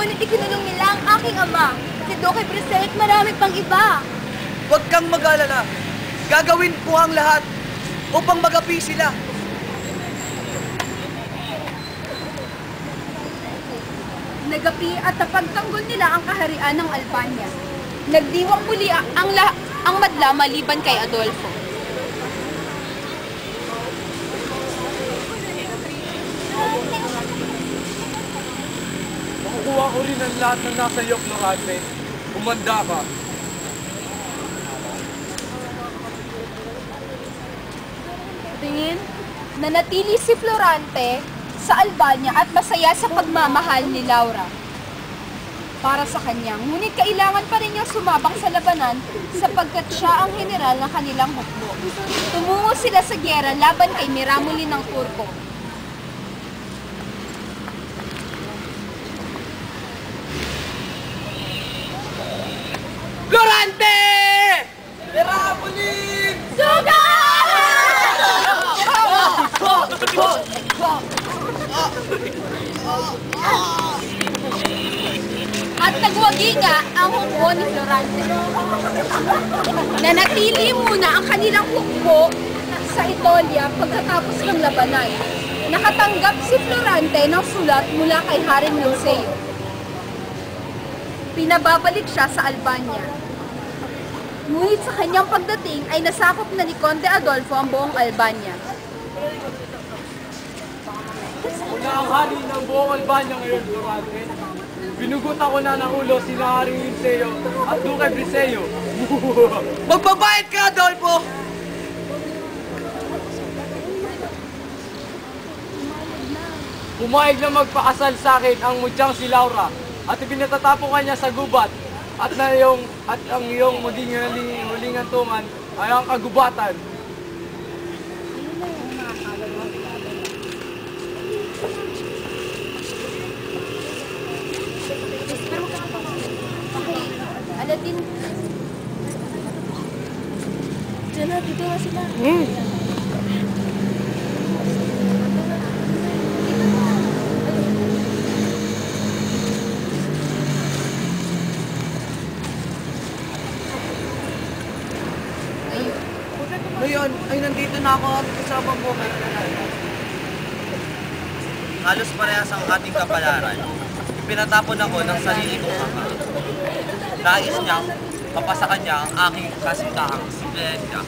Ngunit ikinulong nila ang aking ama, si Duque Brisay at marami pang iba. Huwag kang mag-alala. Gagawin ko ang lahat upang magapi sila. Nagapi at napagtanggol nila ang kaharian ng Albania. Nagdiwang muli ang madla maliban kay Adolfo. Makukuha ko rin ang lahat ng nasa iyo, Florante. Umanda ka. Tingin, nanatili si Florante sa Albania at masaya sa pagmamahal ni Laura para sa kanya. Ngunit kailangan pa rin niyang sumabak sa labanan sapagkat siya ang general ng kanilang hukbo. Tumungo sila sa gyera laban kay Miramoli ng Turko. Florante! Miramoli! Suga! At nagwagi nga ang hukbo ni Florante. Nanatili muna ang kanilang hukbo sa Itolia pagkatapos ng labanan. Nakatanggap si Florante ng sulat mula kay Haring Lucio. Pinababalik siya sa Albania. Ngunit sa kanyang pagdating ay nasakop na ni Conde Adolfo ang buong Albania. Una ang hari ng buong Albania ngayon, Florante. Binugutan ko na ng ulo si Haring Linceo at Duque Briseo. Magbabayad ka, Adolfo! Pumayag na magpakasal sa akin ang mudyang si Laura at ipinatatapon ka niya sa gubat at ang iyong muling antungan ay ang kagubatan. Aladdin. Diyan na, dito na sila. Ngayon ay nandito na ako at kasama mo. Halos parehas ang ating kapalaran. Pinatapon ako ng sarili kong ama. Nais niyang mapasakan niya ang aking kasintahang si Belinda.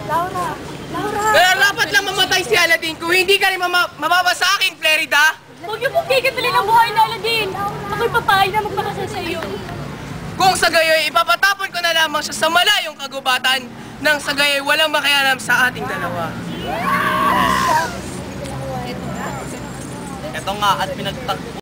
Laura! Laura! Kaya dapat lang mamatay si Aladdin kung hindi ka rin mababa sa akin, Flerida! Huwag niyo pong kikitilin ang buhay na Aladdin. Ako'y papayag na magpakasal sa iyo. Kung sa gayoy, ipapatapon ko na lamang siya sa malayong kagubatan nang sa gayoy walang makialam sa ating dalawa. Ito nga at pinagtagpo